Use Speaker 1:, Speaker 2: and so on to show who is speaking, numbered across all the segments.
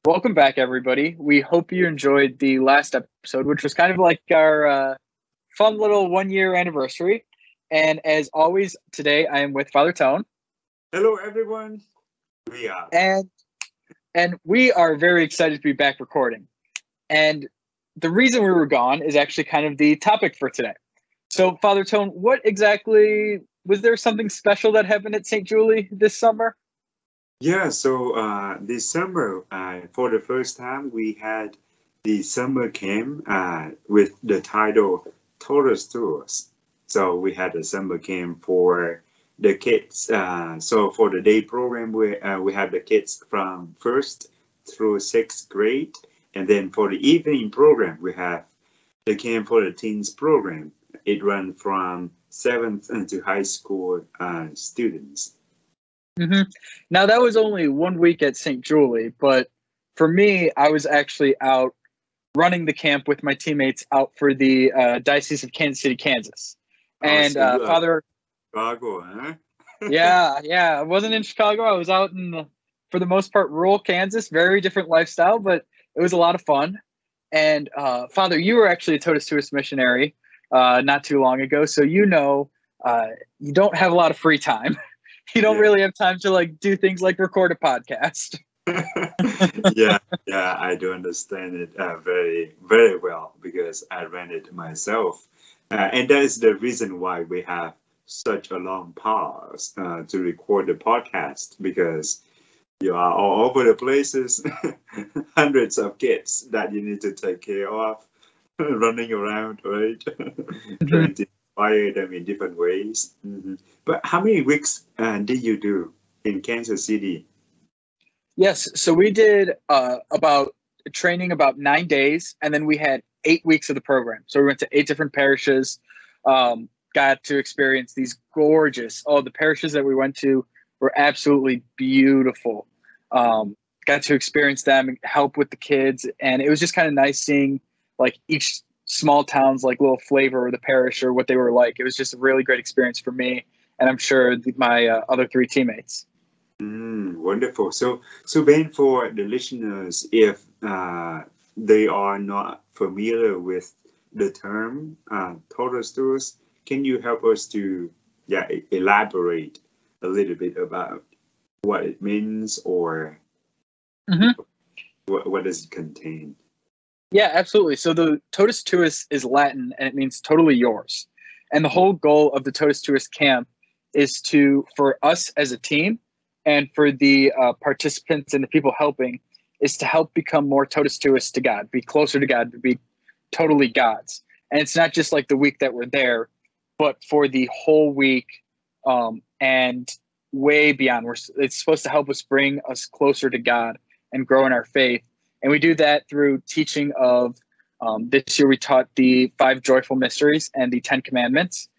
Speaker 1: Welcome back, everybody. We hope you enjoyed the last episode, which was kind of like our fun little 1 year anniversary. And as always, today I am with Father Tone,
Speaker 2: Hello, everyone. We are.
Speaker 1: and and we are very excited to be back recording. And the reason we were gone is actually kind of the topic for today. So, Father Tone, what exactly was there something special that happened at St. Julie this summer?
Speaker 2: Yeah, so this summer, for the first time, we had the summer camp with the title Totus Tours. So we had a summer camp for the kids. So for the day program, we have the kids from first through sixth grade. And then for the evening program, we have the camp for the teens program. It runs from seventh to high school students.
Speaker 1: hmm Now, that was only 1 week at St. Julie, but for me, I was actually out running the camp with my teammates out for the Diocese of Kansas City, Kansas.
Speaker 2: Oh,
Speaker 1: And
Speaker 2: so you are
Speaker 1: Father,
Speaker 2: Chicago, huh?
Speaker 1: yeah, I wasn't in Chicago. I was out in, for the most part, rural Kansas. Very different lifestyle, but it was a lot of fun. And Father, you were actually a Totus Tuus missionary not too long ago, so uh, you don't have a lot of free time. You don't
Speaker 2: Yeah.
Speaker 1: really have time to like do things like record a podcast.
Speaker 2: Yeah, yeah, I do understand it very, very well because I ran it myself. And that is the reason why we have such a long pause to record the podcast because you are all over the places, hundreds of kids that you need to take care of, running around, right? Trying to inspire them in different ways. But how many weeks did you do in Kansas City?
Speaker 1: Yes, so we did about training about 9 days, and then we had 8 weeks of the program. So we went to 8 different parishes, got to experience these gorgeous. Oh, the parishes that we went to were absolutely beautiful. Got to experience them, help with the kids, and it was just kind of nice seeing like each small town's like little flavor of the parish or what they were like. It was just a really great experience for me, and I'm sure my other three teammates.
Speaker 2: Wonderful. So Ben, for the listeners, if they are not familiar with the term total stores, can you help us to elaborate a little bit about what it means or
Speaker 1: Mhm.
Speaker 2: what does it contain?
Speaker 1: Yeah, absolutely. So the Totus Tuus is Latin and it means totally yours. And the whole goal of the Totus Tuus camp is for us as a team and for the participants and the people helping, is to help become more Totus Tuus to God, be closer to God, to be totally God's. And it's not just like the week that we're there, but for the whole week and way beyond. It's supposed to help us bring us closer to God and grow in our faith. And we do that through teaching of, this year we taught the 5 joyful mysteries and the 10 commandments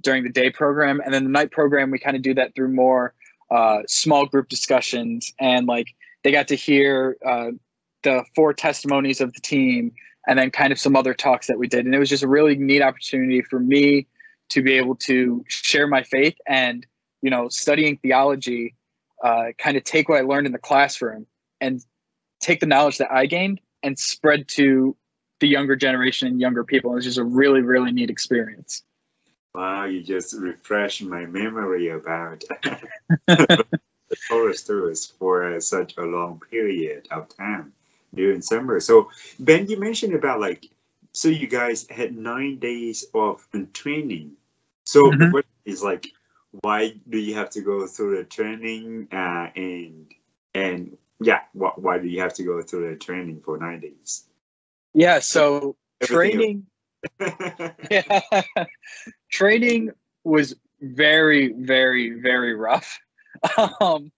Speaker 1: during the day program. And then the night program, we kind of do that through more small group discussions. And like they got to hear the 4 testimonies of the team and then kind of some other talks that we did. And it was just a really neat opportunity for me to be able to share my faith and, studying theology, kind of take what I learned in the classroom and take the knowledge that I gained and spread to the younger generation and younger people. It was just a really, really neat experience.
Speaker 2: Wow, you just refreshed my memory about the Taurus tours for such a long period of time during summer. So, Ben, you mentioned about so you guys had 9 days of training. So the
Speaker 1: Mhm.
Speaker 2: question is why do you have to go through the training? And yeah, why do you have to go through the training for 9 days?
Speaker 1: Yeah. So
Speaker 2: Everything.
Speaker 1: training, yeah, training was very, very, very rough. Um,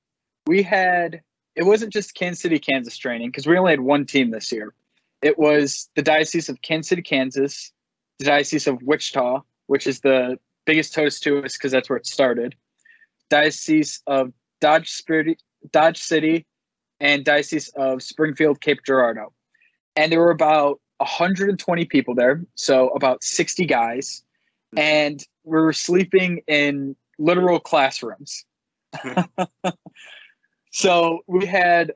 Speaker 1: it wasn't just Kansas City, Kansas training because we only had one team this year. It was the Diocese of Kansas City, Kansas, the Diocese of Wichita, which is the biggest toast to us because that's where it started, Diocese of Dodge City, and Diocese of Springfield, Cape Girardeau. And there were about 120 people there, so about 60 guys, and we were sleeping in literal classrooms. So we had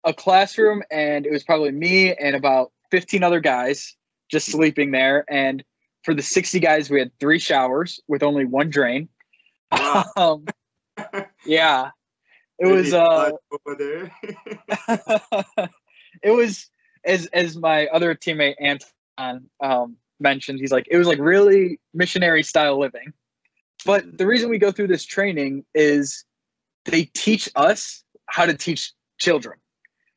Speaker 1: a classroom, and it was probably me and about 15 other guys just sleeping there. And for the 60 guys, we had 3 showers with only 1 drain.
Speaker 2: Wow.
Speaker 1: um, yeah, it
Speaker 2: Maybe
Speaker 1: was.
Speaker 2: over there.
Speaker 1: It was as my other teammate Anton mentioned. He's like, it was like really missionary style living. But the reason we go through this training is they teach us how to teach children.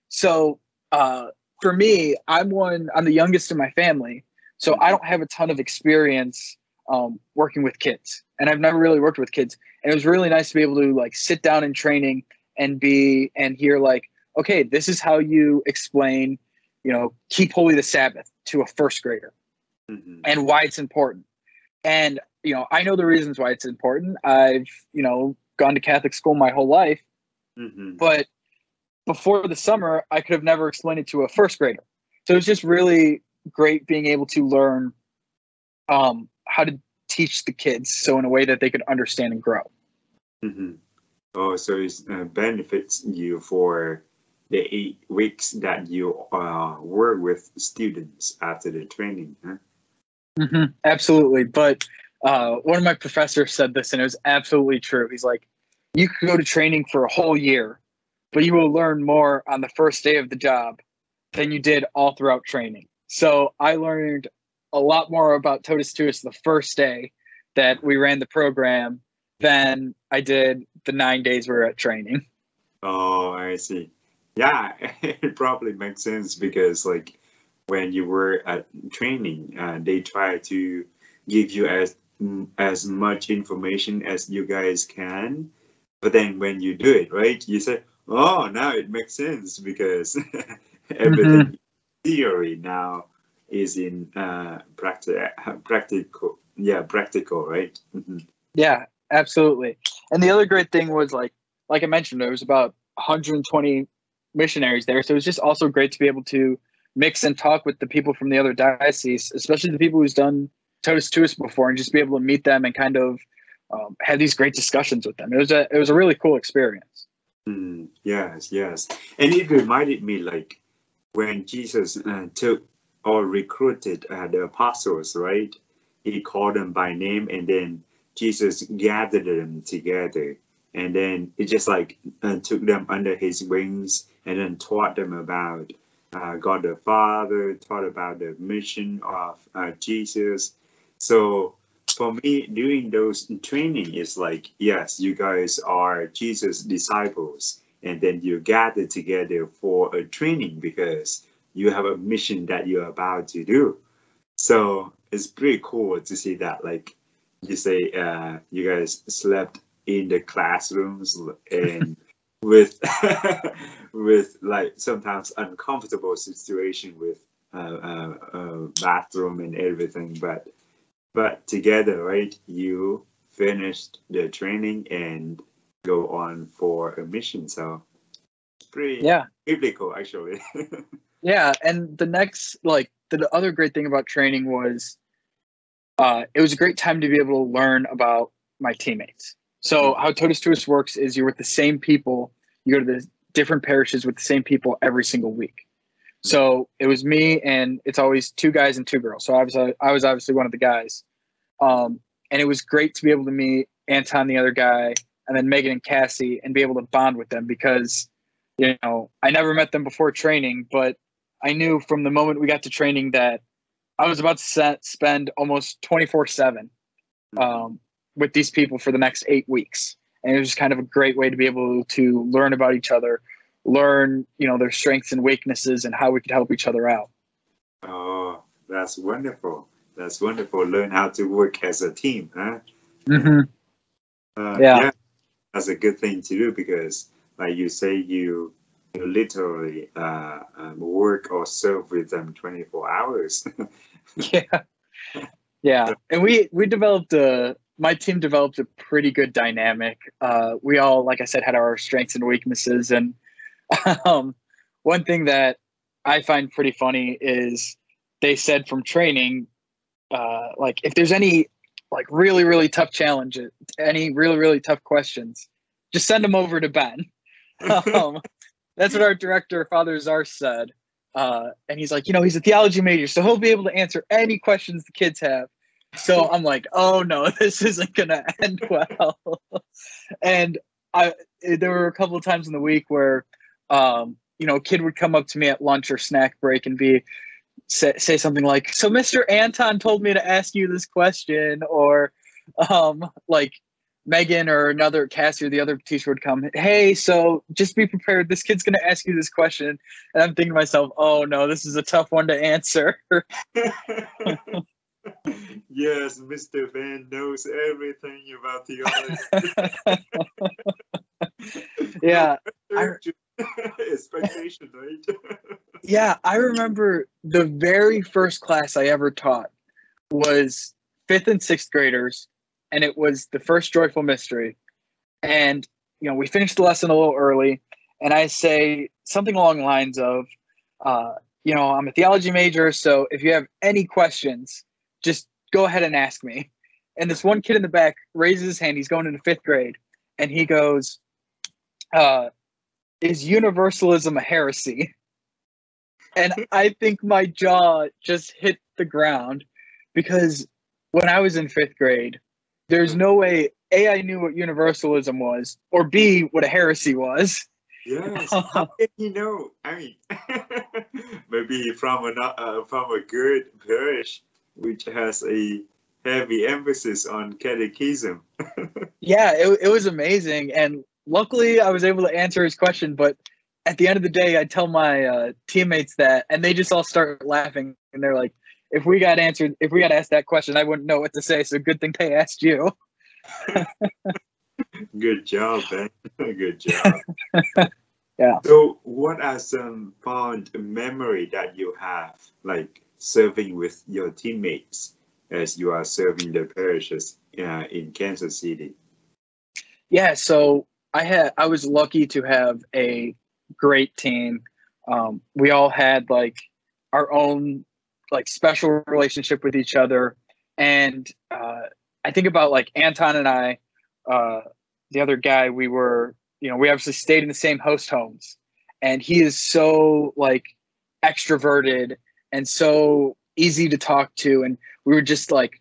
Speaker 1: So for me, I'm the youngest in my family, so I don't have a ton of experience working with kids, and I've never really worked with kids. And it was really nice to be able to like sit down in training and hear like, okay, this is how you explain, keep holy the Sabbath to a first grader, and why it's important. And I know the reasons why it's important. I've gone to Catholic school my whole life, but before the summer, I could have never explained it to a first grader. So it's just really great being able to learn how to teach the kids so in a way that they could understand and grow.
Speaker 2: Oh, so it benefits you for the 8 weeks that you work with students after the training, huh?
Speaker 1: Absolutely. But one of my professors said this, and it was absolutely true. He's like, you could go to training for a whole year, but you will learn more on the first day of the job than you did all throughout training. So I learned a lot more about Totus the first day that we ran the program than I did the 9 days we were at training.
Speaker 2: Oh, I see. Yeah, it probably makes sense because like when you were at training, they try to give you as much information as you guys can. But then when you do it, right, you say, oh, now it makes sense because everything theory now is in practical. Yeah, practical, right?
Speaker 1: Yeah, absolutely. And the other great thing was like I mentioned, there was about 120 missionaries there. So it was just also great to be able to mix and talk with the people from the other diocese, especially the people who's done Totus before, and just be able to meet them and kind of have these great discussions with them. It was a really cool experience.
Speaker 2: Yes, and it reminded me like when Jesus took or recruited the apostles, right? He called them by name, and then Jesus gathered them together, and then it just like took them under his wings, and then taught them about God the Father, taught about the mission of Jesus. So for me, doing those training is like, yes, you guys are Jesus' disciples, and then you gather together for a training because you have a mission that you're about to do. So it's pretty cool to see that. Like you say, you guys slept in the classrooms and with with like sometimes uncomfortable situation with bathroom and everything, but together, right? You finished the training and go on for a mission. So it's pretty biblical, actually.
Speaker 1: Yeah, and the other great thing about training was it was a great time to be able to learn about my teammates. So how Totus works is you're with the same people. You go to the different parishes with the same people every single week. So it was me, and it's always 2 guys and 2 girls. So I was obviously one of the guys. And it was great to be able to meet Anton, the other guy, and then Megan and Cassie, and be able to bond with them because, I never met them before training, but I knew from the moment we got to training that I was about to spend almost 24/7 with these people for the next 8 weeks. And it was just kind of a great way to be able to learn about each other, learn, their strengths and weaknesses and how we could help each other out.
Speaker 2: Oh, that's wonderful. That's wonderful. Learn how to work as a team, huh? Yeah, that's a good thing to do because, like you say, you literally work or serve with them 24 hours.
Speaker 1: Yeah. And we developed my team developed a pretty good dynamic. We all, like I said, had our strengths and weaknesses. And one thing that I find pretty funny is they said from training, like if there's any like really, really tough challenges, any really, really tough questions, just send them over to Ben. That's what our director, Father Czar, said. And he's like, he's a theology major, so he'll be able to answer any questions the kids have. So I'm like, oh no, this isn't gonna end well. And there were a couple of times in the week where, a kid would come up to me at lunch or snack break and say something like, "So Mr. Anton told me to ask you this question," or like Megan or another Cassie or the other teacher would come, "Hey, so just be prepared. This kid's going to ask you this question." And I'm thinking to myself, oh no, this is a tough one to answer.
Speaker 2: Yes, Mr. Van knows everything about theology.
Speaker 1: Yeah.
Speaker 2: Expectation, right?
Speaker 1: Yeah, I remember the very first class I ever taught was 5th and 6th graders, and it was the first joyful mystery. And, we finished the lesson a little early, and I say something along the lines of, I'm a theology major, so if you have any questions, just go ahead and ask me. And this one kid in the back raises his hand. He's going into 5th grade, and he goes, is universalism a heresy? And I think my jaw just hit the ground, because when I was in 5th grade, there's no way, A, I knew what universalism was, or B, what a heresy was.
Speaker 2: Yes. How did he know? I mean, maybe from a good parish which has a heavy emphasis on catechism.
Speaker 1: Yeah, it was amazing. And luckily I was able to answer his question, but at the end of the day, I tell my teammates that, and they just all start laughing, and they're like, if we got asked that question, I wouldn't know what to say. So good thing they asked you.
Speaker 2: Good job, Ben. Good job.
Speaker 1: Yeah.
Speaker 2: So what are some fond memory that you have, like serving with your teammates as you are serving the parishes in Kansas City?
Speaker 1: Yeah, so I was lucky to have a great team. We all had like our own like special relationship with each other, and I think about like Anton and I, the other guy. We obviously stayed in the same host homes, and he is so like extroverted and so easy to talk to, and we were just like,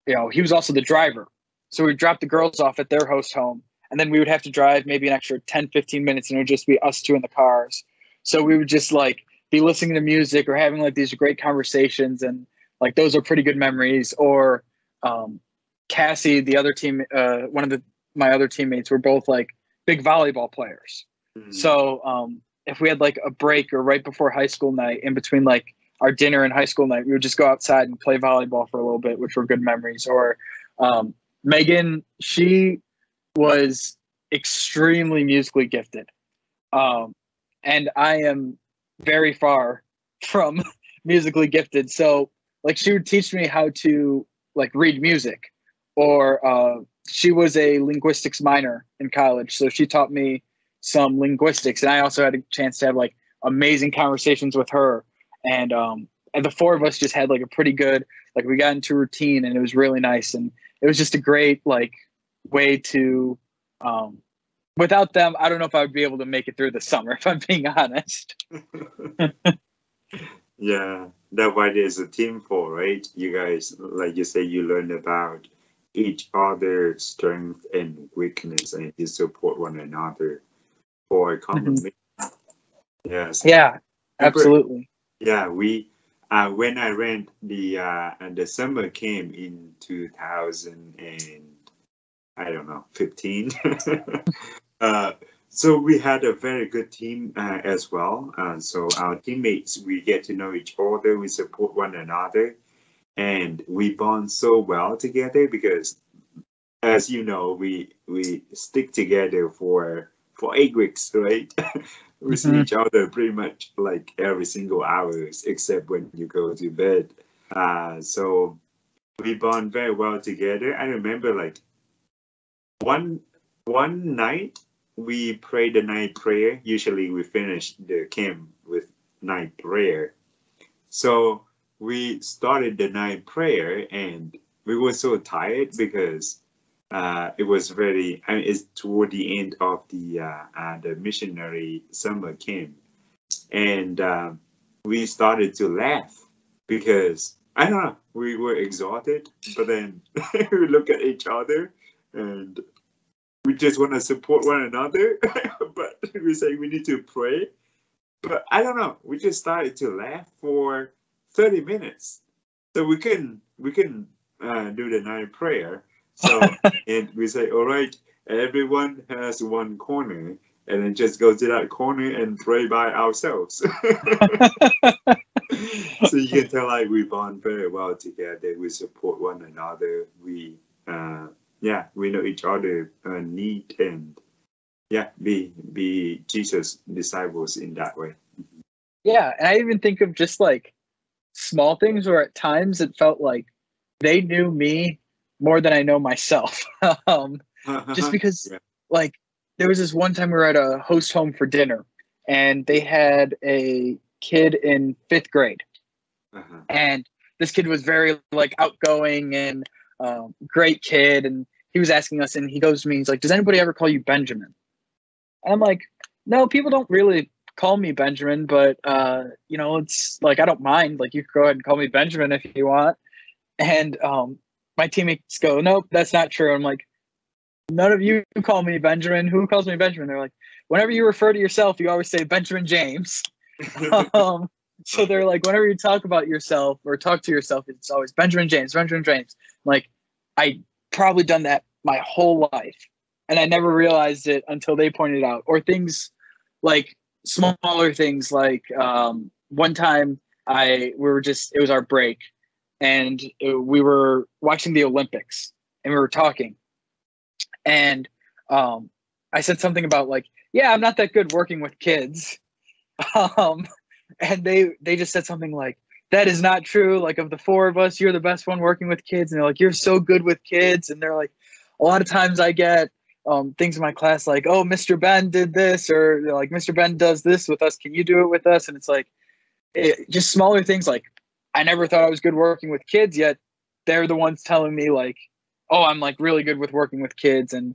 Speaker 1: he was also the driver, so we'd drop the girls off at their host home, and then we would have to drive maybe an extra 10-15 minutes, and it would just be us two in the cars. So we would just like be listening to music or having like these great conversations, and like those are pretty good memories. Or Cassie, the other team, one of my other teammates, were both like big volleyball players. Mm-hmm. So if we had like a break or right before high school night, in between like our dinner and high school night, we would just go outside and play volleyball for a little bit, which were good memories. Or Megan, she was extremely musically gifted. And I am very far from musically gifted. So like she would teach me how to like read music, or she was a linguistics minor in college. So she taught me some linguistics, and I also had a chance to have like amazing conversations with her. And the four of us just had like a pretty good, like we got into routine, and it was really nice. And it was just a great like way to, without them, I don't know if I would be able to make it through the summer, if I'm being honest.
Speaker 2: Yeah, that's why there's a team for, right? You guys, like you say, you learn about each other's strength and weakness, and you support one another for a common mission. Yes.
Speaker 1: Yeah, absolutely.
Speaker 2: Yeah, we when I ran the summer camp in 2000 and I don't know 15. So we had a very good team as well. So our teammates, we get to know each other, we support one another, and we bond so well together because, as you know, we stick together for 8 weeks, right? We see each other pretty much like every single hours, except when you go to bed. So we bond very well together. I remember like one night we prayed the night prayer. Usually we finish the camp with night prayer. So we started the night prayer, and we were so tired because it was very, I mean, it's toward the end of the missionary summer camp. And we started to laugh because, I don't know, we were exhausted, but then we look at each other and we just want to support one another, but we say we need to pray. But I don't know, we just started to laugh for 30 minutes. So we can do the night prayer. So, and we say, all right, everyone has one corner, and then just go to that corner and pray by ourselves. So you can tell like we bond very well together. We support one another. We know each other need, and be Jesus disciples in that way.
Speaker 1: Yeah, and I even think of just like small things where at times it felt like they knew me more than I know myself. Just because
Speaker 2: Yeah.
Speaker 1: like there was this one time we were at a host home for dinner, and they had a kid in 5th grade,
Speaker 2: Uh-huh.
Speaker 1: and this kid was very like outgoing and great kid, and he was asking us, and he goes to me, he's like, does anybody ever call you Benjamin? And I'm like, no, people don't really call me Benjamin, but it's like I don't mind, like you can go ahead and call me Benjamin if you want. And my teammates go, nope, that's not true. I'm like, none of you call me Benjamin. Who calls me Benjamin? They're like, whenever you refer to yourself, you always say Benjamin James. So they're like, whenever you talk about yourself or talk to yourself, it's always Benjamin James, Benjamin James. Like, I probably done that my whole life, and I never realized it until they pointed it out. Or things like smaller things, like one time it was our break, and we were watching the Olympics, and we were talking, and I said something about like, yeah, I'm not that good working with kids. And they just said something like, that is not true. Like, of the 4 of us, you're the best one working with kids. And they're like, you're so good with kids. And they're like, a lot of times I get things in my class like, oh, Mr. Ben did this, or they're like, Mr. Ben does this with us. Can you do it with us? And it's like, just smaller things. Like, I never thought I was good working with kids, yet they're the ones telling me like, oh, I'm like really good with working with kids. And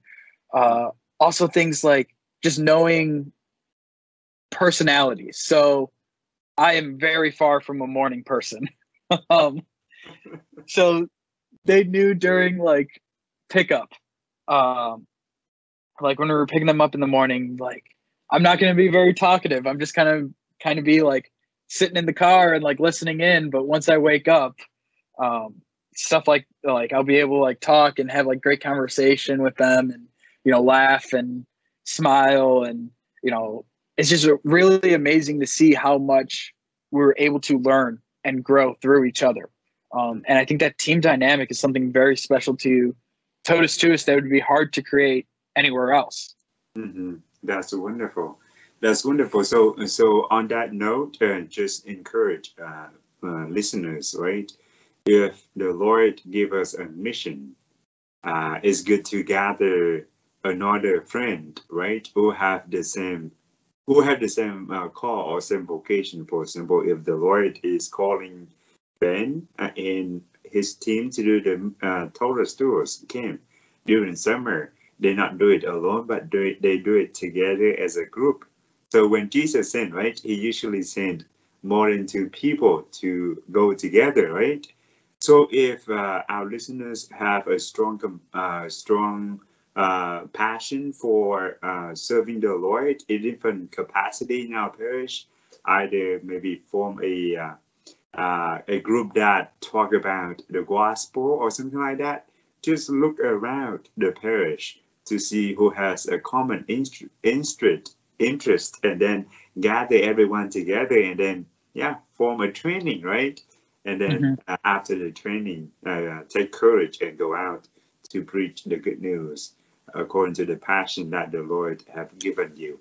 Speaker 1: also things like just knowing personalities. So I am very far from a morning person. So they knew during like pickup, like when we were picking them up in the morning, like I'm not going to be very talkative. I'm just kind of be like sitting in the car and like listening in. But once I wake up, stuff like I'll be able to like talk and have like great conversation with them, and laugh and smile, and it's just really amazing to see how much we're able to learn and grow through each other. And I think that team dynamic is something very special to Totus Tuus that would be hard to create anywhere else.
Speaker 2: Mm-hmm. That's wonderful. That's wonderful. So on that note, just encourage listeners, right? If the Lord gave us a mission, it's good to gather another friend, right? Who have the same call or same vocation. For example, if the Lord is calling Ben and his team to do the Totus Tuus camp during summer, they not do it alone, but they do it together as a group. So when Jesus sent, right, he usually sent more than 2 people to go together, right? So if our listeners have a strong passion for serving the Lord in different capacity in our parish, either maybe form a group that talk about the gospel or something like that, just look around the parish to see who has a common interest, and then gather everyone together, and then form a training, right? And then after the training, take courage and go out to preach the good news according to the passion that the Lord have given you.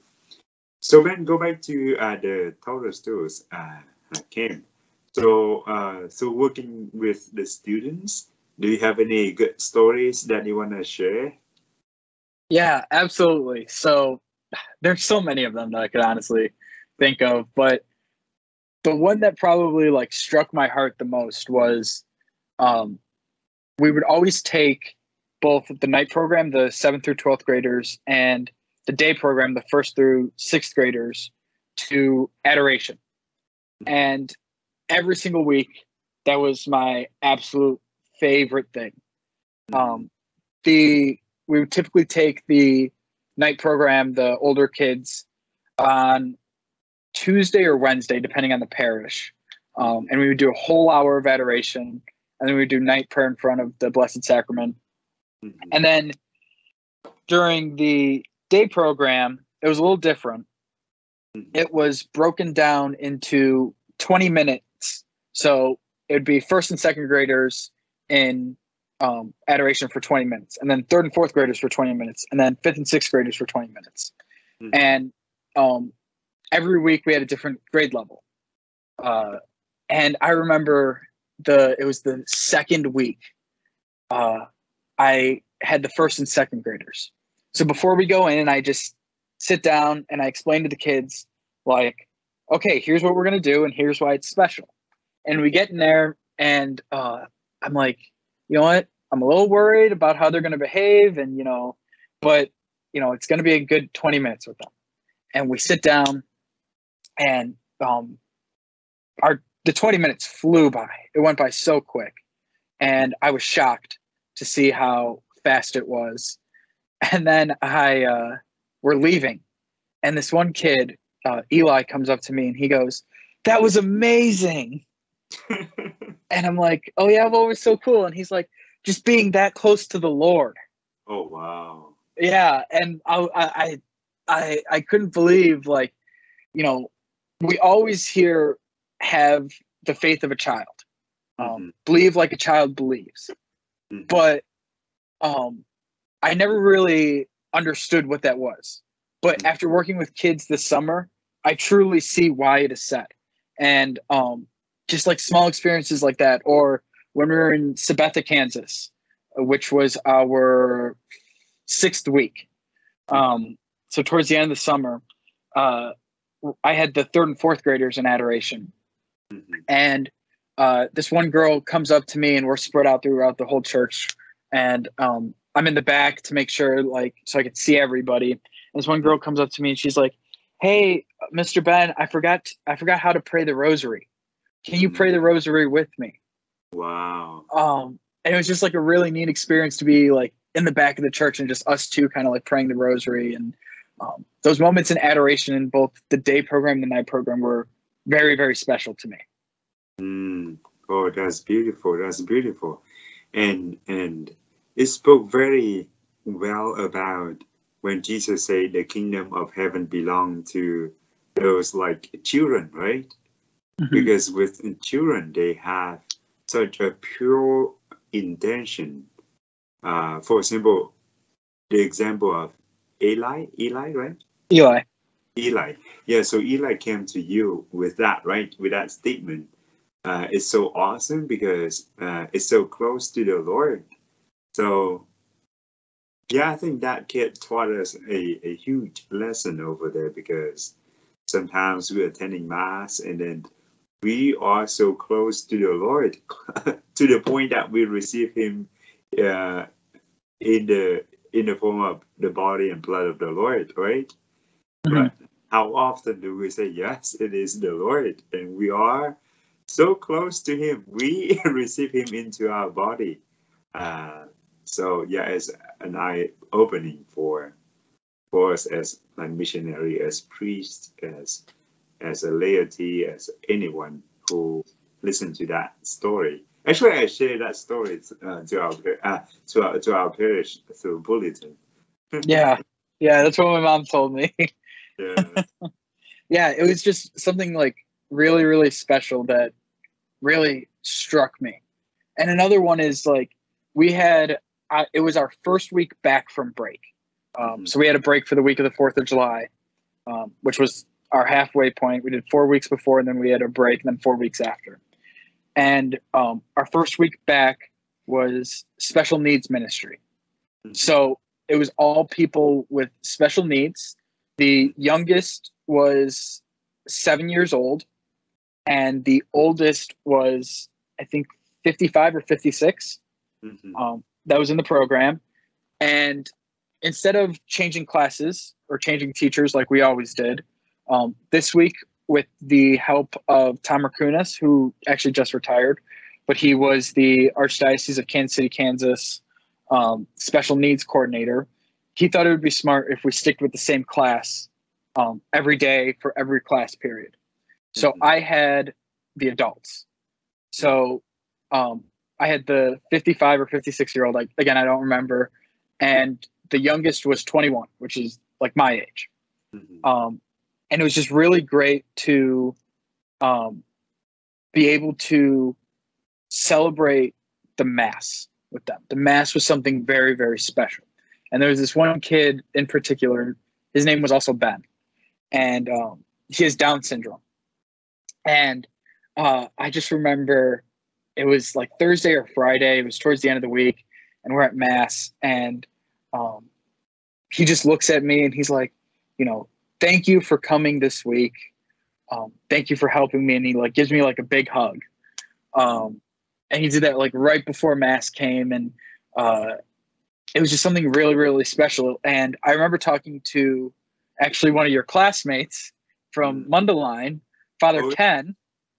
Speaker 2: So then go back to the Totus Tuus camp. So working with the students, do you have any good stories that you want to share?
Speaker 1: Yeah, absolutely. So there's so many of them that I could honestly think of, but the one that probably like struck my heart the most was we would always take both the night program, the 7th through 12th graders, and the day program, the 1st through 6th graders, to adoration. And every single week, that was my absolute favorite thing. We would typically take the night program, the older kids, on Tuesday or Wednesday, depending on the parish. And we would do a whole hour of adoration, and then we would do night prayer in front of the Blessed Sacrament. And then during the day program, it was a little different. It was broken down into 20 minutes. So it would be 1st and 2nd graders in adoration for 20 minutes, and then 3rd and 4th graders for 20 minutes, and then 5th and 6th graders for 20 minutes. And every week we had a different grade level. And I remember it was the 2nd week. I had the 1st and 2nd graders. So before we go in, I just sit down and I explain to the kids, like, okay, here's what we're going to do, and here's why it's special. And we get in there, and I'm like, you know what? I'm a little worried about how they're going to behave, and, but, it's going to be a good 20 minutes with them. And we sit down, and the 20 minutes flew by. It went by so quick. And I was shocked to see how fast it was. And then we're leaving. And this one kid, Eli, comes up to me and he goes, "That was amazing." And I'm like, "Oh yeah, well, it was so cool." And he's like, "Just being that close to the Lord."
Speaker 2: Oh, wow.
Speaker 1: Yeah. And I couldn't believe, like, we always have the faith of a child. Believe like a child believes. But I never really understood what that was. But after working with kids this summer, I truly see why it is said. And just like small experiences like that, or when we were in Sabetha, Kansas, which was our 6th week. So towards the end of the summer, I had the 3rd and 4th graders in adoration. And this one girl comes up to me, and we're spread out throughout the whole church. And I'm in the back to make sure, like, so I could see everybody. And this one girl comes up to me and she's like, "Hey, Mr. Ben, I forgot how to pray the rosary. Can you pray the rosary with me?"
Speaker 2: Wow.
Speaker 1: And it was just like a really neat experience to be like in the back of the church and just us two kind of like praying the rosary. And those moments in adoration in both the day program and the night program were very, very special to me.
Speaker 2: Oh, that's beautiful. That's beautiful. And it spoke very well about when Jesus said the kingdom of heaven belonged to those like children, right? Because with children, they have such a pure intention. For example, the example of Eli, right? Eli. Yeah, so Eli came to you with that, right? With that statement. It's so awesome because it's so close to the Lord. So, yeah, I think that kid taught us a huge lesson over there, because sometimes we're attending Mass and then we are so close to the Lord to the point that we receive Him in the form of the body and blood of the Lord, right? But how often do we say, yes, it is the Lord, and we are so close to Him, we receive Him into our body. So yeah, it's an eye-opening for us as a missionary, as priests, as a laity, as anyone who listen to that story. Actually, I share that story to our parish through bulletin.
Speaker 1: Yeah, that's what my mom told me.
Speaker 2: Yeah.
Speaker 1: Yeah, it was just something like really, really special that really struck me. And another one is like we had it was our first week back from break. So we had a break for the week of the 4th of July, which was our halfway point. We did 4 weeks before, and then we had a break, and then 4 weeks after. And our first week back was special needs ministry. So it was all people with special needs. The youngest was 7 years old, and the oldest was, I think, 55 or 56. That was in the program. And instead of changing classes or changing teachers like we always did, this week, with the help of Tom Rakunas, who actually just retired, but he was the Archdiocese of Kansas City, Kansas special needs coordinator, he thought it would be smart if we stick with the same class every day for every class period. So I had the adults. So I had the 55 or 56-year-old, like, again, I don't remember. And the youngest was 21, which is like my age. And it was just really great to be able to celebrate the Mass with them. The Mass was something very, very special. And there was this one kid in particular, his name was also Ben, and he has Down syndrome. And I just remember it was like Thursday or Friday. It was towards the end of the week, and we're at Mass, and he just looks at me and he's like, thank you for coming this week. Thank you for helping me. And he like gives me like a big hug. And he did that like right before Mass came, and it was just something really, really special. And I remember talking to actually one of your classmates from Mundelein, Father Ken.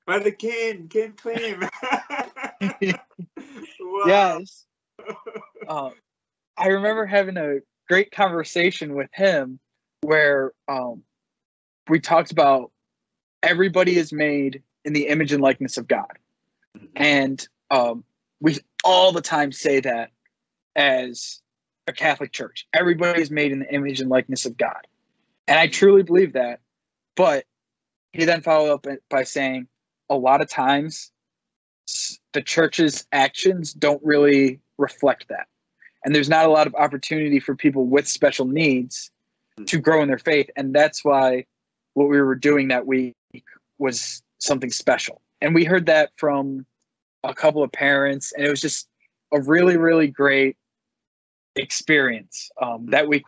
Speaker 2: Father Ken claim. Wow.
Speaker 1: Yes. I remember having a great conversation with him where we talked about everybody is made in the image and likeness of God. And we all the time say that as a Catholic church. Everybody is made in the image and likeness of God. And I truly believe that. But he then followed up by saying a lot of times the church's actions don't really reflect that. And there's not a lot of opportunity for people with special needs to grow in their faith. And that's why what we were doing that week was something special. And we heard that from a couple of parents, and it was just a really, really great experience. That week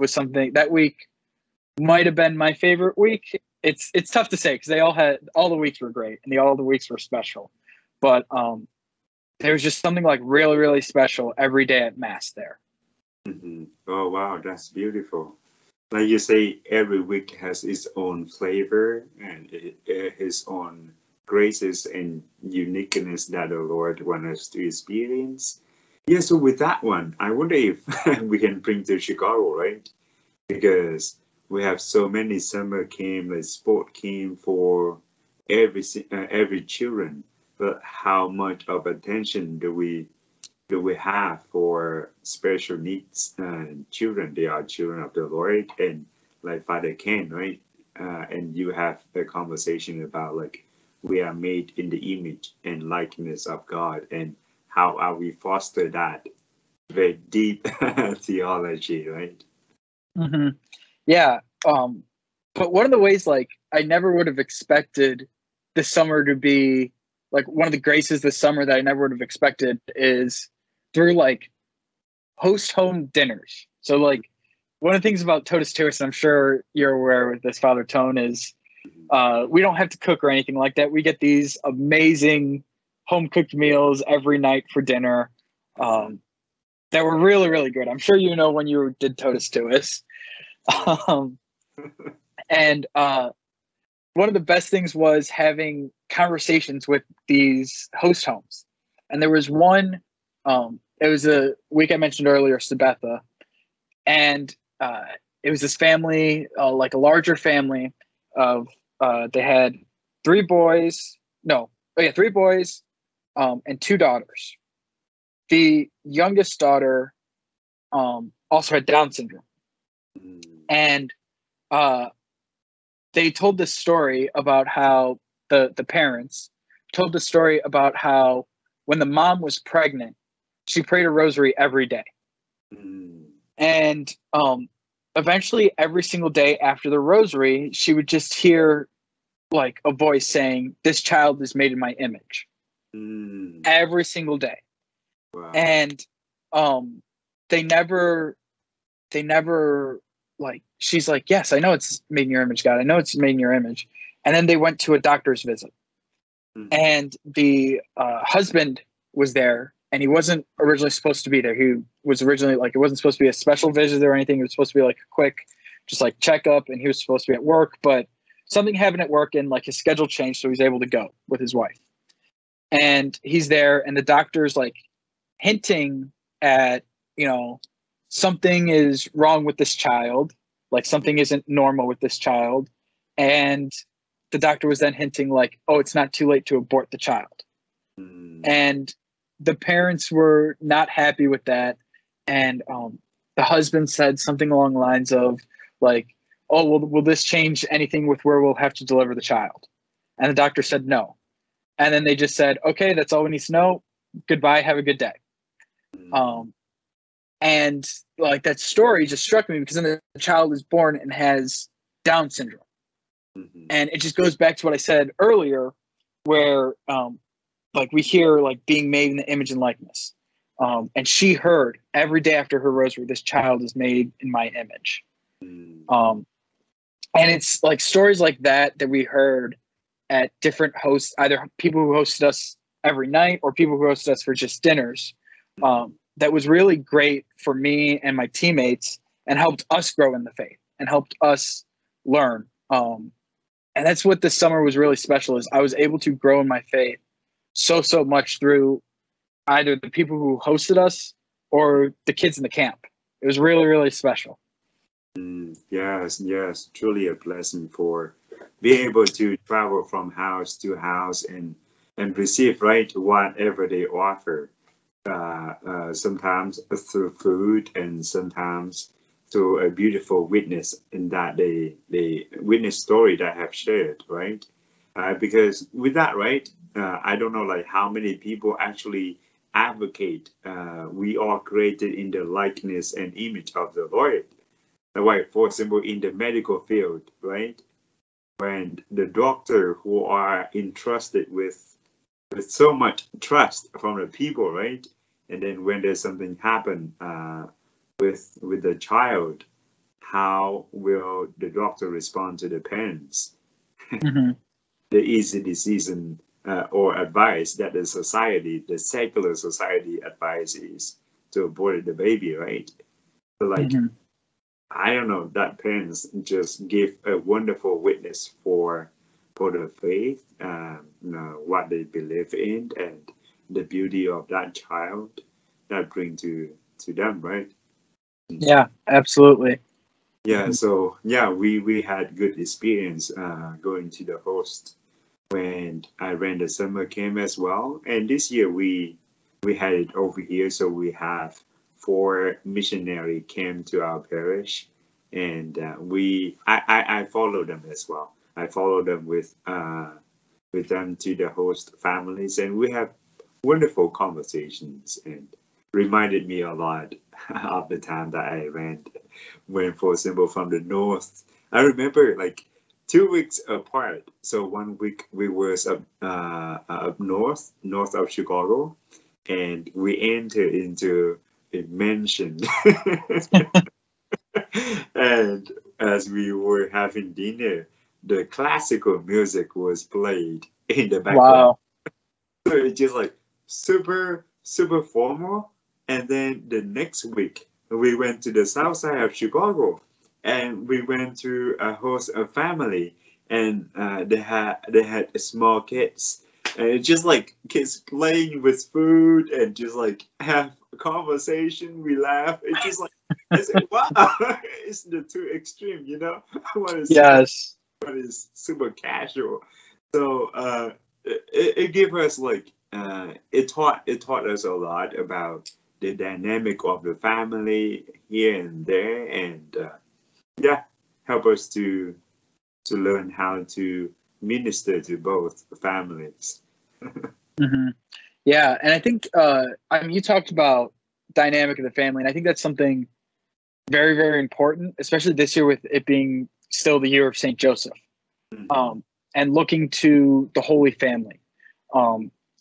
Speaker 1: might have been my favorite week. It's tough to say because all the weeks were great and all the weeks were special. But there was just something like really, really special every day at Mass there.
Speaker 2: Oh, wow. That's beautiful. Like you say, every week has its own flavor and its own graces and uniqueness that the Lord wants us to experience. Yeah, so with that one, I wonder if we can bring to Chicago, right? Because we have so many summer camp, like sport camp for every children. But how much of attention do we have for special needs children? They are children of the Lord, and like Father Ken, right? And you have a conversation about like we are made in the image and likeness of God, and how are we foster that very deep theology, right?
Speaker 1: Yeah. But one of the ways, like, I never would have expected this summer to be like one of the graces this summer that I never would have expected is through like host home dinners. So like one of the things about Totus, and I'm sure you're aware with this, Father Tone, is we don't have to cook or anything like that. We get these amazing home cooked meals every night for dinner that were really, really good. I'm sure you know when you did Totus. And one of the best things was having conversations with these host homes. And there was one, it was a week I mentioned earlier, Sabetha, and it was this family, like a larger family of, they had three boys and two daughters. The youngest daughter also had Down syndrome. And they told this story about how the parents told the story about how when the mom was pregnant, she prayed a rosary every day. And eventually every single day after the rosary, she would just hear like a voice saying, "This child is made in my image." Every single day.
Speaker 2: Wow.
Speaker 1: And they never like, she's like, "Yes, I know it's made in your image, God. I know it's made in your image." And then they went to a doctor's visit. And the husband was there and he wasn't originally supposed to be there. He was originally like, it wasn't supposed to be a special visit or anything. It was supposed to be like a quick, just like checkup, and he was supposed to be at work, but something happened at work and like his schedule changed, so he's able to go with his wife. And he's there, and the doctor's like hinting at, something is wrong with this child, like something isn't normal with this child. And the doctor was then hinting like, oh, it's not too late to abort the child. And the parents were not happy with that. And the husband said something along the lines of like, oh, well, will this change anything with where we'll have to deliver the child? And the doctor said no. And then they just said, okay, that's all we need to know. Goodbye. Have a good day. And like that story just struck me because then the child is born and has Down syndrome. And it just goes back to what I said earlier, where like we hear like being made in the image and likeness. And she heard every day after her rosary, this child is made in my image. And it's like stories like that we heard at different hosts, either people who hosted us every night or people who hosted us for just dinners. That was really great for me and my teammates and helped us grow in the faith and helped us learn. And that's what this summer was really special, is I was able to grow in my faith so much through either the people who hosted us or the kids in the camp. It was really, really special.
Speaker 2: Yes, truly a blessing for being able to travel from house to house and receive whatever they offer. Sometimes through food and sometimes through a beautiful witness in that the witness story that I have shared, right? Because with that, I don't know like how many people actually advocate. We are created in the likeness and image of the Lord. Like, for example, in the medical field, right? When the doctor who are entrusted with so much trust from the people, right? And then when there's something happen with the child, how will the doctor respond to the parents? The easy decision or advice that the secular society advises to abort the baby, right? So like, I don't know, that parents just give a wonderful witness for the faith, what they believe in, and the beauty of that child that bring to them, right?
Speaker 1: Yeah, absolutely.
Speaker 2: Yeah, so we had good experience going to the host when I ran the summer camp as well. And this year we had it over here, so we have 4 missionary came to our parish, and I follow them as well. I follow them with them to the host families, and we have wonderful conversations, and reminded me a lot of the time that I went, for example, from the north. I remember like 2 weeks apart. So 1 week we was up north of Chicago, and we entered into a mansion. And as we were having dinner, the classical music was played in the background.
Speaker 1: Wow.
Speaker 2: So it's just like super formal. And then the next week we went to the south side of Chicago, and we went to host a family, and they had small kids, and it's just like kids playing with food and just like have a conversation. We laugh. It's just like, I said, wow, it's the two extreme, one is super casual. So it gave us like it taught us a lot about the dynamic of the family here and there, and help us to learn how to minister to both families.
Speaker 1: Yeah, and I think you talked about dynamic of the family, and I think that's something very, very important, especially this year with it being still the year of St. Joseph, and looking to the Holy Family.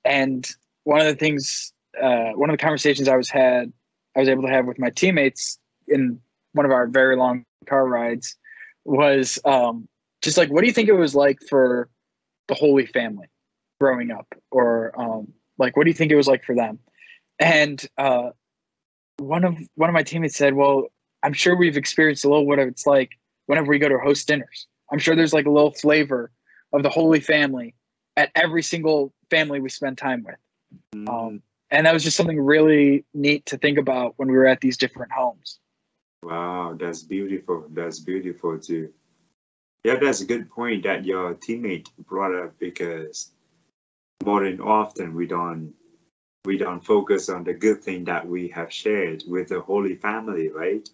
Speaker 1: And one of the things, one of the conversations I was able to have with my teammates in one of our very long car rides was just like, what do you think it was like for the Holy Family growing up? Or like, what do you think it was like for them? And one of my teammates said, "Well, I'm sure we've experienced a little what it's like whenever we go to host dinners. I'm sure there's like a little flavor of the Holy Family at every single family we spend time with." And that was just something really neat to think about when we were at these different homes.
Speaker 2: Wow, that's beautiful. That's beautiful too. Yeah, that's a good point that your teammate brought up because more than often we don't focus on the good thing that we have shared with the Holy Family, right?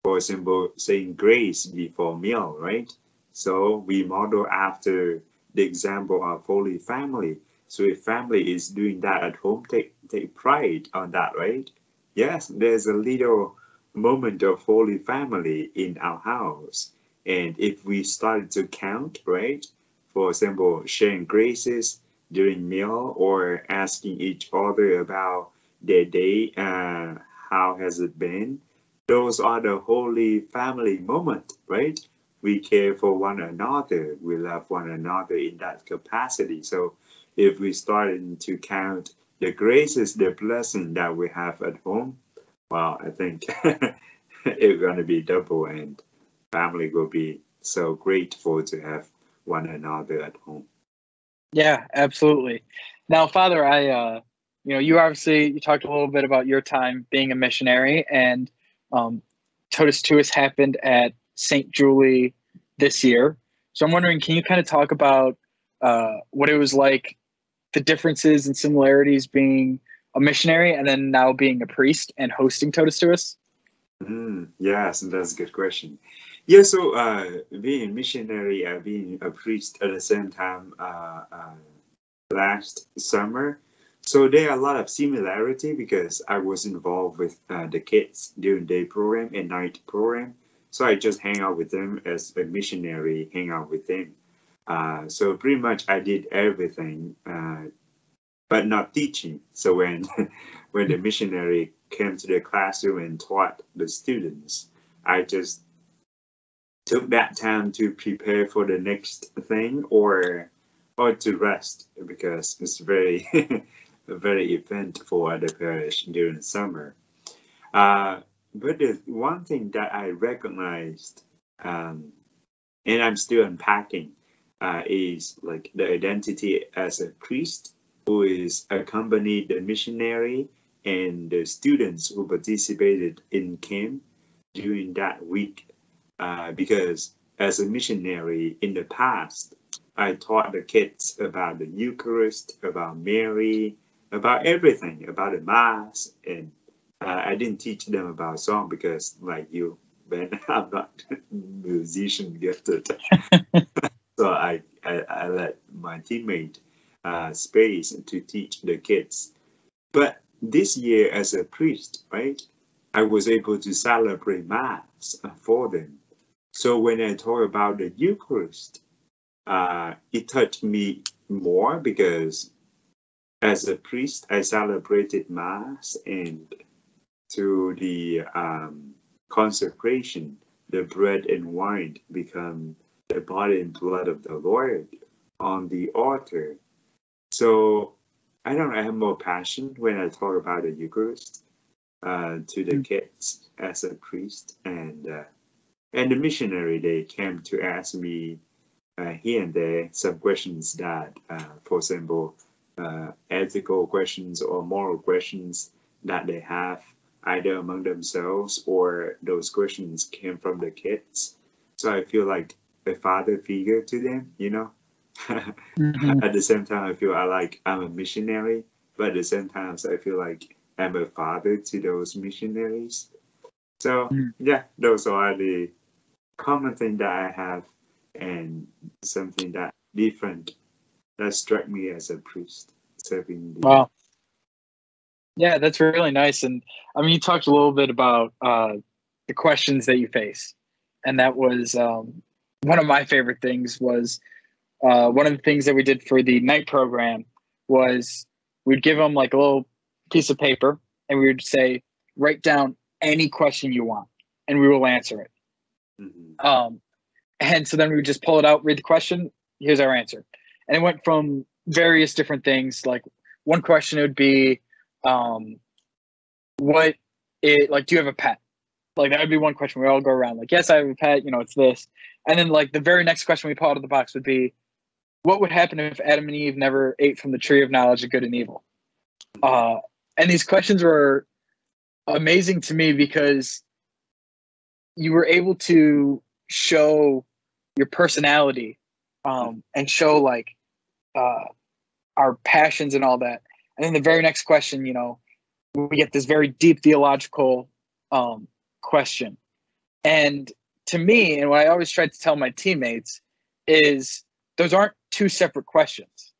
Speaker 2: For example, saying grace before meal, right? So we model after the example of Holy Family. So if family is doing that at home, take pride on that, right? Yes, there's a little moment of Holy Family in our house. And if we started to count, right? For example, sharing graces during meal or asking each other about their day, how has it been? Those are the Holy Family moment, right? We care for one another. We love one another in that capacity. So if we started to count the graces, the blessing that we have at home, well, I think it's going to be double and family will be so grateful to have one another at home.
Speaker 1: Yeah, absolutely. Now, Father, you obviously you talked a little bit about your time being a missionary, and Totus Tuus happened at St. Julie this year. So I'm wondering, can you kind of talk about what it was like, the differences and similarities being a missionary and then now being a priest and hosting Totus Tuus?
Speaker 2: Yes, that's a good question. Yeah, so being a missionary, being a priest at the same time last summer. So there are a lot of similarity because I was involved with the kids during day program and night program. So I just hang out with them as a missionary, hang out with them. So pretty much I did everything, but not teaching. So when when the missionary came to the classroom and taught the students, I just took that time to prepare for the next thing or to rest because it's very very eventful at the parish during summer. But the one thing that I recognized, and I'm still unpacking, is like the identity as a priest who is accompanied the missionary and the students who participated in camp during that week. Because as a missionary in the past, I taught the kids about the Eucharist, about Mary, about everything, about the Mass, and I didn't teach them about song because, like you, Ben, I'm not musician gifted. So I let my teammate space to teach the kids. But this year, as a priest, right, I was able to celebrate Mass for them. So when I talk about the Eucharist, it touched me more because as a priest, I celebrated Mass and through the consecration, the bread and wine become the body and blood of the Lord on the altar. So I don't know, I have more passion when I talk about the Eucharist to the kids as a priest and the missionary. They came to ask me here and there some questions that, for example, ethical questions or moral questions that they have either among themselves or those questions came from the kids. So I feel like a father figure to them, you know. At the same time, I feel I'm a missionary, but at the same time, I feel like I'm a father to those missionaries. So yeah, those are the common thing that I have and something that different that struck me as a priest serving the.
Speaker 1: Wow. Yeah, that's really nice. And I mean, you talked a little bit about the questions that you face. And that was one of my favorite things was one of the things that we did for the night program was we'd give them like a little piece of paper and we would say, write down any question you want and we will answer it. And so then we would just pull it out, read the question, here's our answer. And it went from various different things. Like one question would be, what it like, do you have a pet? Like, that would be one question we all go around. Like, yes, I have a pet, it's this. And then, like, the very next question we pull out of the box would be, what would happen if Adam and Eve never ate from the tree of knowledge of good and evil? And these questions were amazing to me because you were able to show your personality, and show, like, our passions and all that. And then the very next question, we get this very deep theological question. And to me, and what I always try to tell my teammates is those aren't two separate questions.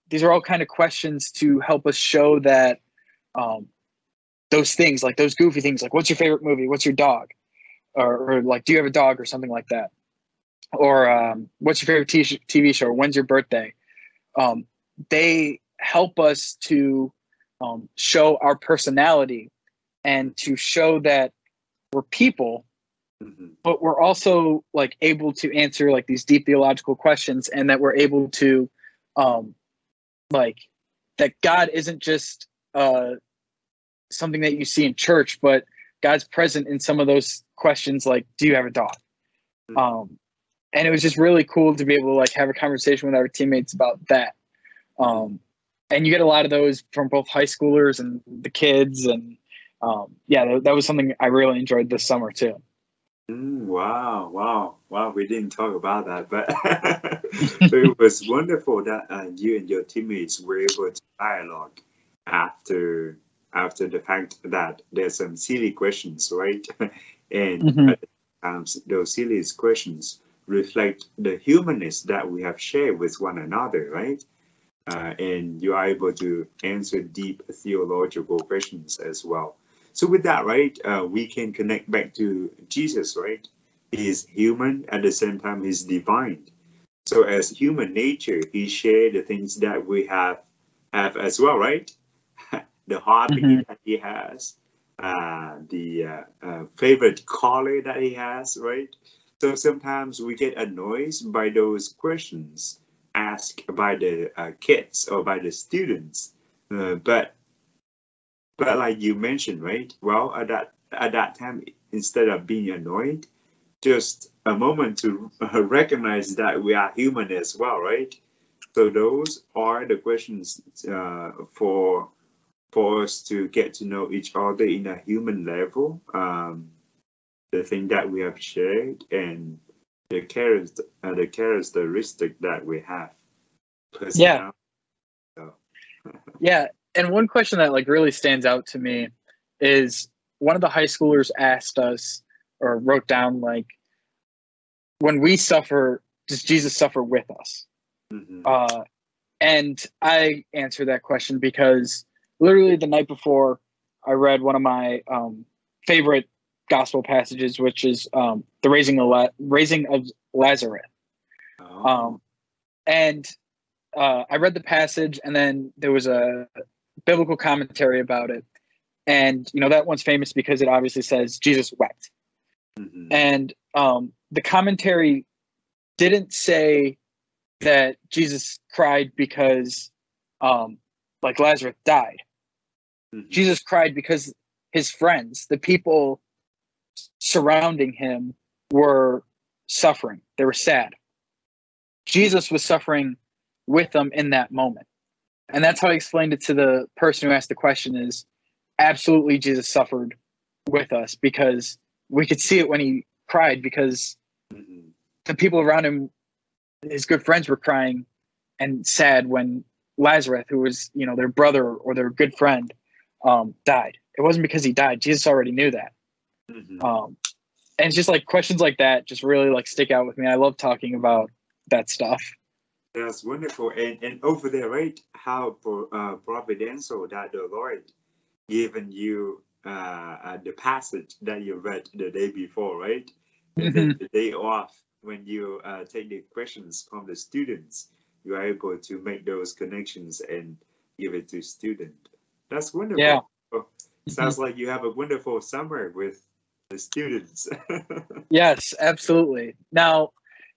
Speaker 1: These are all kind of questions to help us show that those things, like those goofy things, like what's your favorite movie? What's your dog? Or like, do you have a dog or something like that? Or what's your favorite TV show? When's your birthday? They help us to show our personality and to show that we're people, but we're also, like, able to answer, like, these deep theological questions, and that we're able to like, that God isn't just something that you see in church, but God's present in some of those questions, like, do you have a dog? And it was just really cool to be able to, like, have a conversation with our teammates about that. And you get a lot of those from both high schoolers and the kids. And that was something I really enjoyed this summer too.
Speaker 2: Wow. We didn't talk about that, but it was wonderful that you and your teammates were able to dialogue after the fact that there's some silly questions, right? And at times those silly questions reflect the humanness that we have shared with one another, right? And you are able to answer deep theological questions as well. So with that, right, we can connect back to Jesus, right? He is human, at the same time he's divine. So as human nature, he shared the things that we have as well, right? The hobby that he has, the favorite color that he has, right? So sometimes we get annoyed by those questions asked by the kids or by the students, but like you mentioned, right? Well, at that time, instead of being annoyed, just a moment to recognize that we are human as well, right? So those are the questions for us to get to know each other in a human level. The thing that we have shared and the characteristic that we have.
Speaker 1: Yeah. So. Yeah. And one question that, like, really stands out to me is one of the high schoolers asked us, or wrote down, like, when we suffer, does Jesus suffer with us? And I answered that question because literally the night before, I read one of my favorite gospel passages, which is the raising of Lazarus. And I read the passage, and then there was a biblical commentary about it. And, that one's famous because it obviously says Jesus wept. And the commentary didn't say that Jesus cried because, like, Lazarus died. Jesus cried because his friends, the people surrounding him, were suffering. They were sad. Jesus was suffering with them in that moment. And that's how I explained it to the person who asked the question, is absolutely Jesus suffered with us, because we could see it when he cried, because the people around him, his good friends, were crying and sad when Lazarus, who was, their brother or their good friend, died. It wasn't because he died. Jesus already knew that. And it's just like questions like that just really, like, stick out with me. I love talking about that stuff.
Speaker 2: That's wonderful. And over there, right, how providential that the Lord given you the passage that you read the day before, right? And then the day off, when you take the questions from the students, you are able to make those connections and give it to students. That's wonderful.
Speaker 1: Yeah.
Speaker 2: Sounds like you have a wonderful summer with the students.
Speaker 1: Yes, absolutely. Now,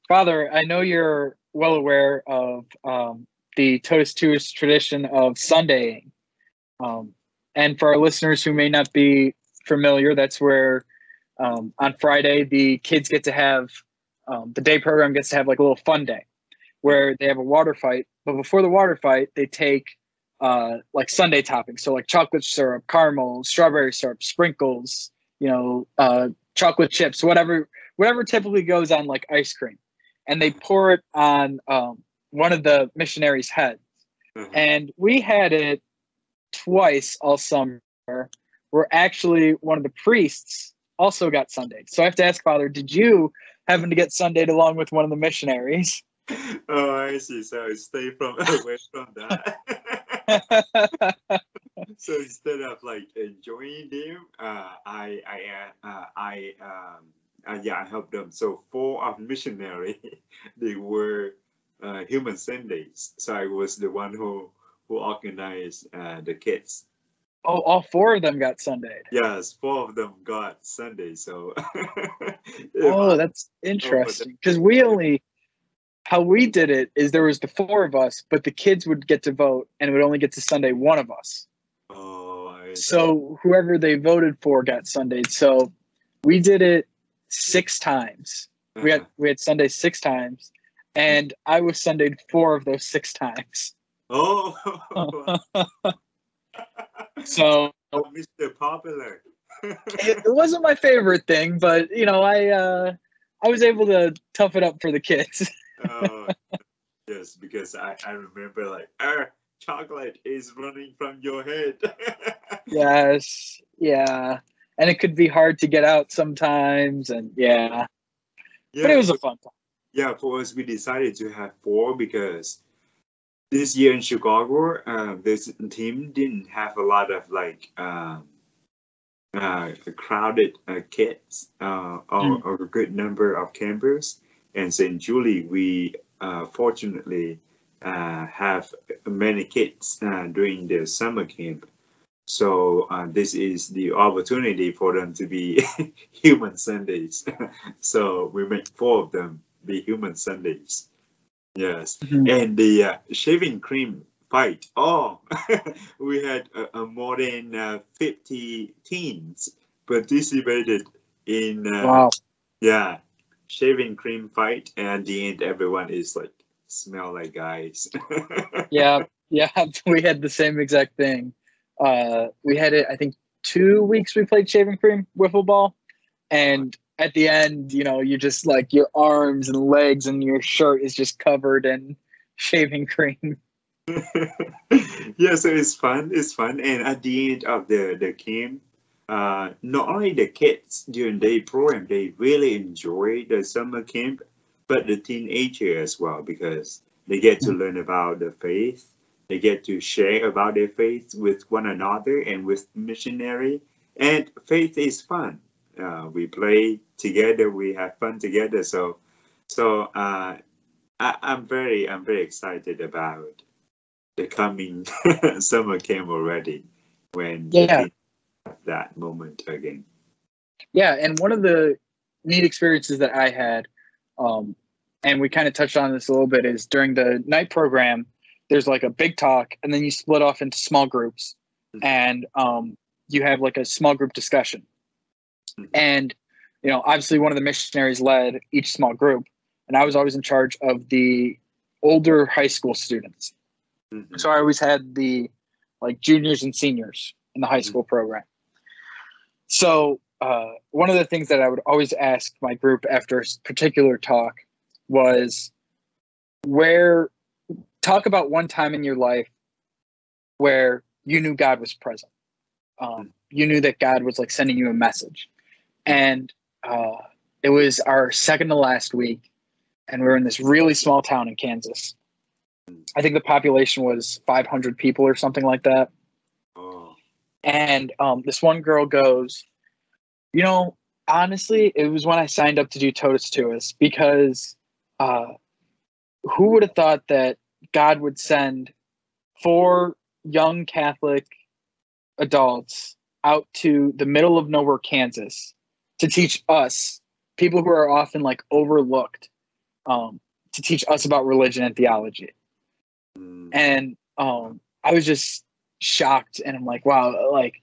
Speaker 1: Father, I know you're well aware of the Totus tradition of Sundaying. And for our listeners who may not be familiar, that's where on Friday the kids get to have the day program gets to have like a little fun day where they have a water fight. But before the water fight, they take like sundae toppings, so like chocolate syrup, caramel, strawberry syrup, sprinkles, chocolate chips, whatever typically goes on like ice cream, and they pour it on one of the missionaries' heads.
Speaker 2: Mm-hmm.
Speaker 1: And we had it twice all summer, where actually one of the priests also got sundaed. So I have to ask, Father, did you happen to get sundaed along with one of the missionaries?
Speaker 2: Oh, I see. So I stay away from that. So instead of like enjoying them, I helped them. So 4 of missionary, they were human Sundays. So I was the one who organized the kids.
Speaker 1: Oh, all 4 of them got sundaed.
Speaker 2: Yes, 4 of them got Sunday. So
Speaker 1: oh, that's interesting. Because how we did it is there was the 4 of us, but the kids would get to vote and it would only get to Sunday one of us.
Speaker 2: Oh,
Speaker 1: so whoever they voted for got Sunday. So we did it 6 times. We had Sunday 6 times, and I was Sundayed 4 of those 6 times.
Speaker 2: Oh.
Speaker 1: So
Speaker 2: Mr. Popular.
Speaker 1: it wasn't my favorite thing, but I was able to tough it up for the kids.
Speaker 2: Oh, yes, because I remember like, chocolate is running from your head.
Speaker 1: Yes, yeah, and it could be hard to get out sometimes, and yeah, but it was a fun time.
Speaker 2: Yeah, for us, we decided to have 4 because this year in Chicago, this team didn't have a lot of like crowded kids or a good number of campers. And St. Julie, we fortunately have many kids during the summer camp. So this is the opportunity for them to be human Sundays. So we make 4 of them be human Sundays. Yes.
Speaker 1: Mm-hmm.
Speaker 2: And the shaving cream fight. Oh, we had more than 50 teens participated in shaving cream fight, and at the end everyone is like smell like guys.
Speaker 1: yeah, we had the same exact thing. We had it, I think 2 weeks we played shaving cream wiffle ball, and at the end, you just like your arms and legs and your shirt is just covered in shaving cream.
Speaker 2: Yeah, so it's fun, and at the end of the game, not only the kids during the program, they really enjoy the summer camp, but the teenagers as well, because they get to learn about the faith. They get to share about their faith with one another and with missionary. And faith is fun. We play together. We have fun together. So I'm very excited about the coming summer camp already. When that moment again.
Speaker 1: Yeah, and one of the neat experiences that I had, and we kind of touched on this a little bit, is during the night program, there's like a big talk, and then you split off into small groups, and you have like a small group discussion. And, obviously one of the missionaries led each small group, and I was always in charge of the older high school students. Mm-hmm. So I always had the like juniors and seniors in the high school program. So one of the things that I would always ask my group after a particular talk was talk about one time in your life where you knew God was present. You knew that God was like sending you a message. And it was our second to last week, and we were in this really small town in Kansas. I think the population was 500 people or something like that.
Speaker 2: Oh.
Speaker 1: And this one girl goes, honestly, it was when I signed up to do Totus Tuus, because who would have thought that God would send 4 young Catholic adults out to the middle of nowhere, Kansas, to teach us, people who are often like overlooked, to teach us about religion and theology. And I was just shocked, and I'm like, wow, like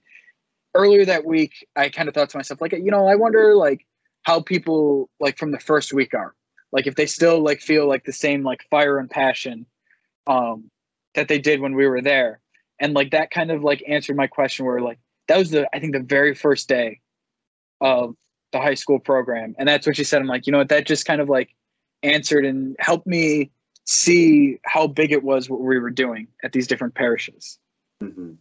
Speaker 1: earlier that week, I kind of thought to myself, like, I wonder like how people like from the first week are, like if they still like feel like the same like fire and passion that they did when we were there, and like that kind of like answered my question where like that was I think the very first day of the high school program, and that's what she said. I'm like, what, that just kind of like answered and helped me see how big it was what we were doing at these different parishes.
Speaker 2: Mm-hmm.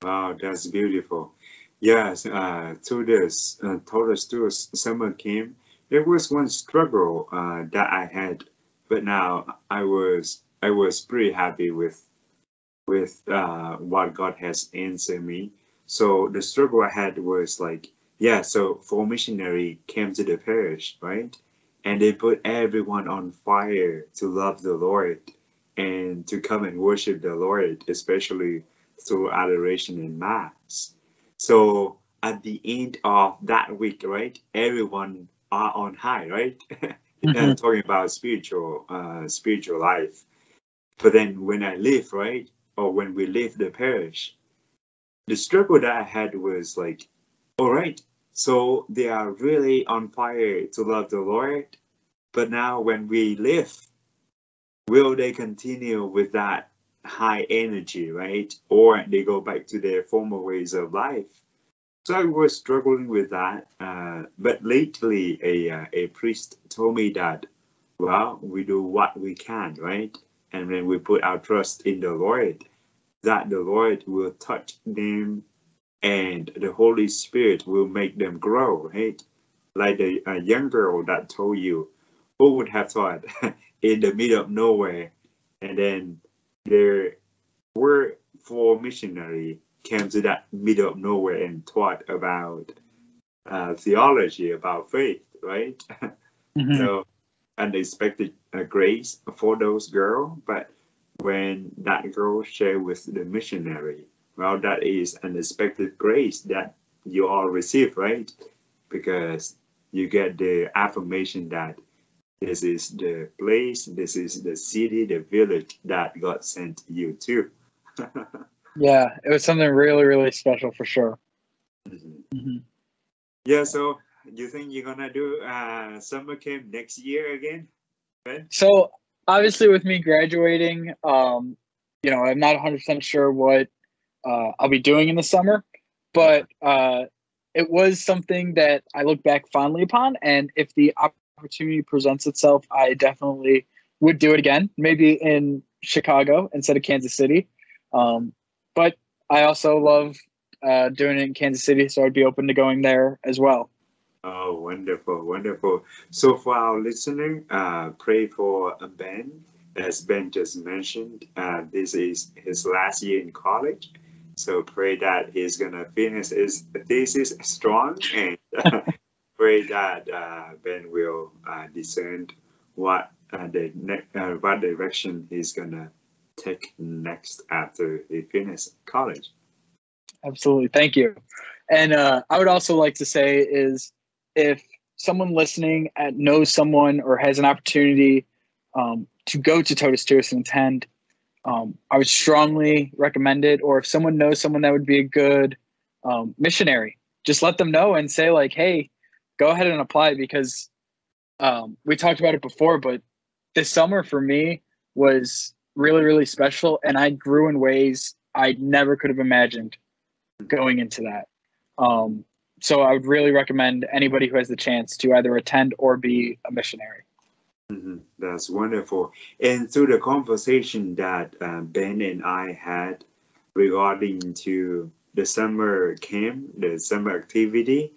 Speaker 2: Wow, that's beautiful. Yes, to this Totus Tuus summer camp, there was one struggle that I had, but now I was pretty happy with what God has answered me. So the struggle I had was like, yeah, so four missionary came to the parish, right? And they put everyone on fire to love the Lord and to come and worship the Lord, especially through adoration and mass. So at the end of that week, right, everyone are on high, right?
Speaker 1: Mm-hmm.
Speaker 2: Talking about spiritual life. But then when I leave, right, or when we leave the parish, the struggle that I had was like, all right, so they are really on fire to love the Lord, but now when we leave, will they continue with that high energy, right? Or they go back to their former ways of life? So I was struggling with that. But lately, a priest told me that, well, we do what we can, right? And when we put our trust in the Lord, that the Lord will touch them and the Holy Spirit will make them grow, right? Like the young girl that told you, who would have thought in the middle of nowhere, and then there were four missionaries came to that middle of nowhere and taught about theology, about faith, right?
Speaker 1: Mm-hmm.
Speaker 2: So unexpected grace for those girls, but when that girl shared with the missionary, well, that is unexpected grace that you all receive, right? Because you get the affirmation that this is the place, this is the city, the village that God sent you to.
Speaker 1: Yeah, it was something really, really special for sure.
Speaker 2: Mhm.
Speaker 1: Mm-hmm.
Speaker 2: Yeah, so you think you're gonna do summer camp next year again, Ben?
Speaker 1: So obviously, with me graduating, I'm not 100% sure what I'll be doing in the summer, but it was something that I look back fondly upon. And if the opportunity presents itself, I definitely would do it again, maybe in Chicago instead of Kansas City. But I also love doing it in Kansas City, so I'd be open to going there as well.
Speaker 2: Oh, wonderful, wonderful. So for our listener, pray for Ben. As Ben just mentioned, this is his last year in college. So pray that he's gonna finish his thesis strong, and pray that Ben will discern what direction he's gonna take next after he finishes college.
Speaker 1: Absolutely. Thank you. And I would also like to say is if someone listening knows someone or has an opportunity to go to Totus Tuus and attend, I would strongly recommend it. Or if someone knows someone that would be a good missionary, just let them know and say like, hey, go ahead and apply, because we talked about it before, but this summer for me was really, really special. And I grew in ways I never could have imagined going into that. So I would really recommend anybody who has the chance to either attend or be a missionary.
Speaker 2: That's wonderful. And through the conversation that Ben and I had regarding to the summer camp, the summer activity,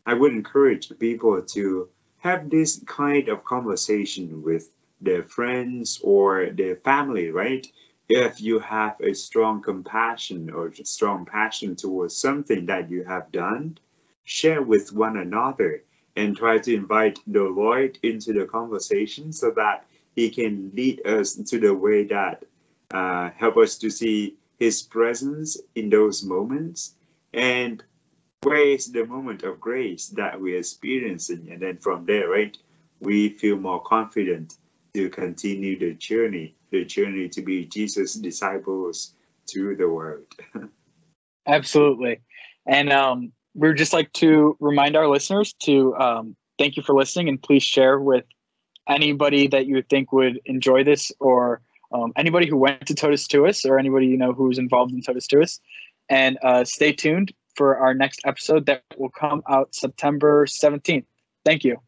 Speaker 2: I would encourage people to have this kind of conversation with their friends or their family, right? If you have a strong compassion or strong passion towards something that you have done, share with one another and try to invite the Lord into the conversation so that He can lead us to the way that help us to see His presence in those moments. And where is the moment of grace that we're experiencing? And then from there, right, we feel more confident to continue the journey to be Jesus' disciples to the world.
Speaker 1: Absolutely. And we'd just like to remind our listeners to thank you for listening, and please share with anybody that you think would enjoy this, or anybody who went to Totus Tuus, or anybody you know who's involved in Totus Tuus. And stay tuned for our next episode that will come out September 17th. Thank you.